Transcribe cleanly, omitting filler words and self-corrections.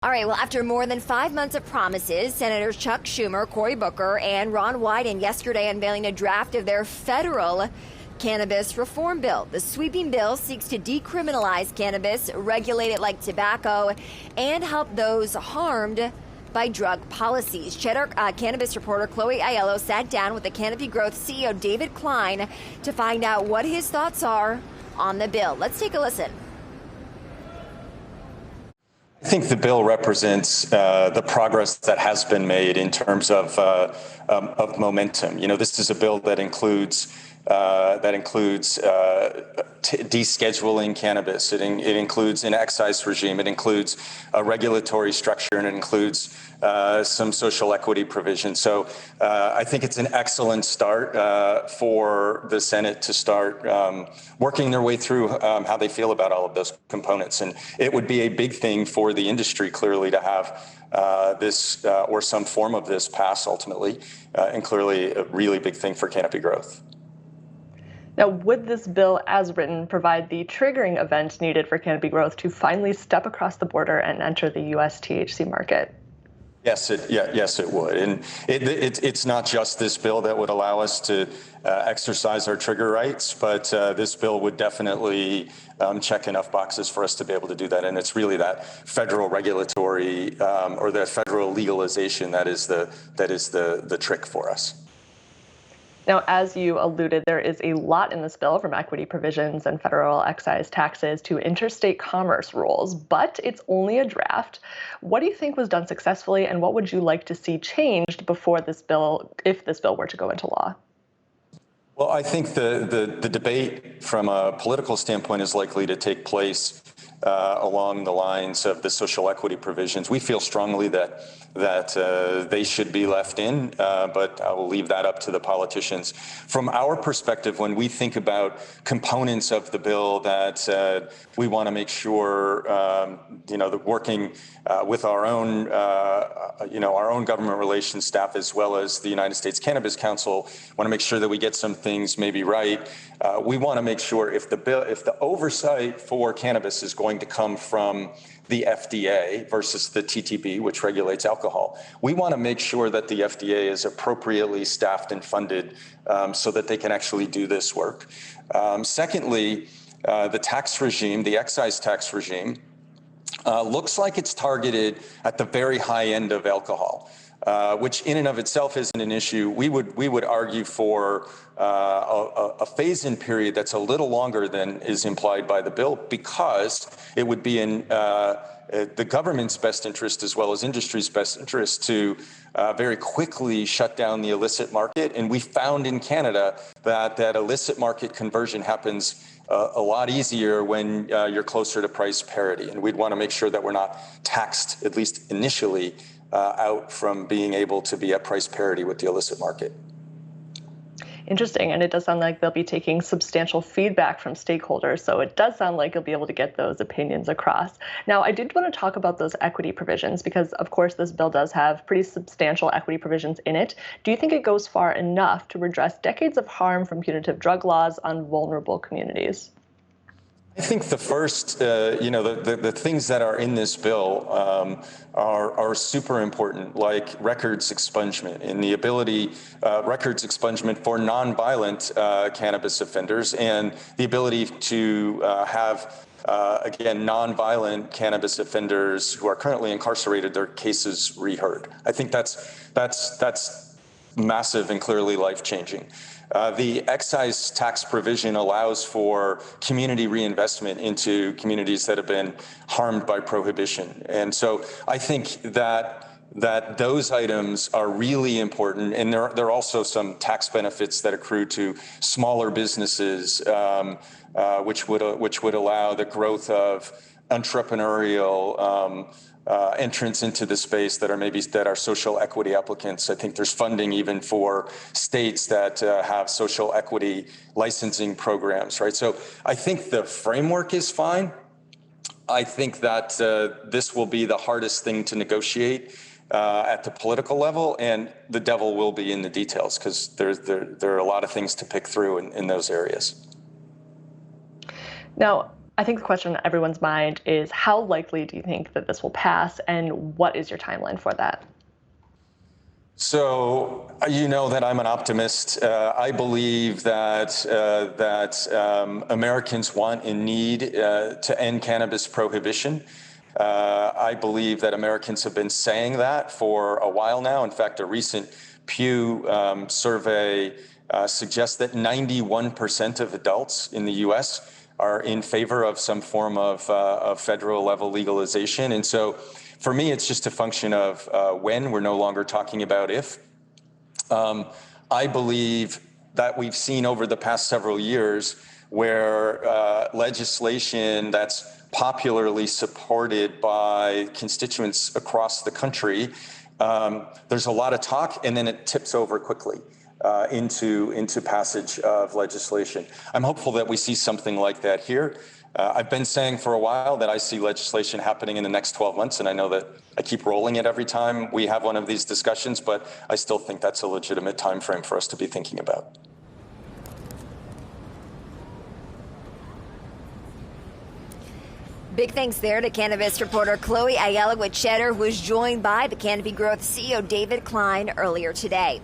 All right, well, after more than 5 months of promises, Senators Chuck Schumer, Cory Booker, and Ron Wyden yesterday unveiling a draft of their federal cannabis reform bill. The sweeping bill seeks to decriminalize cannabis, regulate it like tobacco, and help those harmed by drug policies. Cheddar cannabis reporter Chloe Aiello sat down with the Canopy Growth CEO David Klein to find out what his thoughts are on the bill. Let's take a listen. I think the bill represents the progress that has been made in terms of momentum. You know, this is a bill that includes descheduling cannabis. It includes an excise regime. It includes a regulatory structure, and it includes some social equity provisions. So I think it's an excellent start for the Senate to start working their way through how they feel about all of those components. And it would be a big thing for the industry, clearly, to have this or some form of this pass ultimately, and clearly a really big thing for Canopy Growth. Now, would this bill, as written, provide the triggering event needed for Canopy Growth to finally step across the border and enter the U.S. THC market? Yes, it would. And it's not just this bill that would allow us to exercise our trigger rights, but this bill would definitely check enough boxes for us to be able to do that. And it's really that federal regulatory or the federal legalization that is the trick for us. Now, as you alluded, there is a lot in this bill, from equity provisions and federal excise taxes to interstate commerce rules, but it's only a draft. What do you think was done successfully, and what would you like to see changed before this bill, if this bill were to go into law? Well, I think the debate from a political standpoint is likely to take place along the lines of the social equity provisions. We feel strongly that they should be left in, but I will leave that up to the politicians. From our perspective, when we think about components of the bill that we want to make sure, that working with our own government relations staff, as well as the United States Cannabis Council, want to make sure that we get some things maybe right. We want to make sure if the oversight for cannabis is going to come from the FDA versus the TTB, which regulates alcohol, we want to make sure that the FDA is appropriately staffed and funded so that they can actually do this work. Secondly, the tax regime, the excise tax regime, looks like it's targeted at the very high end of alcohol. Which in and of itself isn't an issue. We would argue for a phase-in period that's a little longer than is implied by the bill, because it would be in the government's best interest as well as industry's best interest to very quickly shut down the illicit market. And we found in Canada that illicit market conversion happens a lot easier when you're closer to price parity. And we'd want to make sure that we're not taxed, at least initially, out from being able to be at price parity with the illicit market. Interesting, and it does sound like they'll be taking substantial feedback from stakeholders, so it does sound like you'll be able to get those opinions across. Now, I did want to talk about those equity provisions, because of course this bill does have pretty substantial equity provisions in it. Do you think it goes far enough to redress decades of harm from punitive drug laws on vulnerable communities? I think the first, the things that are in this bill are super important, like records expungement and the ability, records expungement for nonviolent cannabis offenders, and the ability to have, again, nonviolent cannabis offenders who are currently incarcerated, their cases reheard. I think that's massive and clearly life-changing. The excise tax provision allows for community reinvestment into communities that have been harmed by prohibition. And so I think that those items are really important. And there are also some tax benefits that accrue to smaller businesses, which would allow the growth of entrepreneurial entrance into the space that are social equity applicants. I think there's funding even for states that have social equity licensing programs, right? So I think the framework is fine. I think that this will be the hardest thing to negotiate at the political level, and the devil will be in the details, because there are a lot of things to pick through in those areas. Now, I think the question on everyone's mind is how likely do you think that this will pass, and what is your timeline for that? So you know that I'm an optimist. I believe that Americans want and need to end cannabis prohibition. I believe that Americans have been saying that for a while now. In fact, a recent Pew survey suggests that 91% of adults in the U.S. are in favor of some form of federal level legalization. And so for me, it's just a function of when. We're no longer talking about if. I believe that we've seen over the past several years where legislation that's popularly supported by constituents across the country, there's a lot of talk and then it tips over quickly into passage of legislation. I'm hopeful that we see something like that here. I've been saying for a while that I see legislation happening in the next 12 months, and I know that I keep rolling it every time we have one of these discussions, but I still think that's a legitimate time frame for us to be thinking about. Big thanks there to cannabis reporter Chloe Ayala with Cheddar, who was joined by the Canopy Growth CEO David Klein earlier today.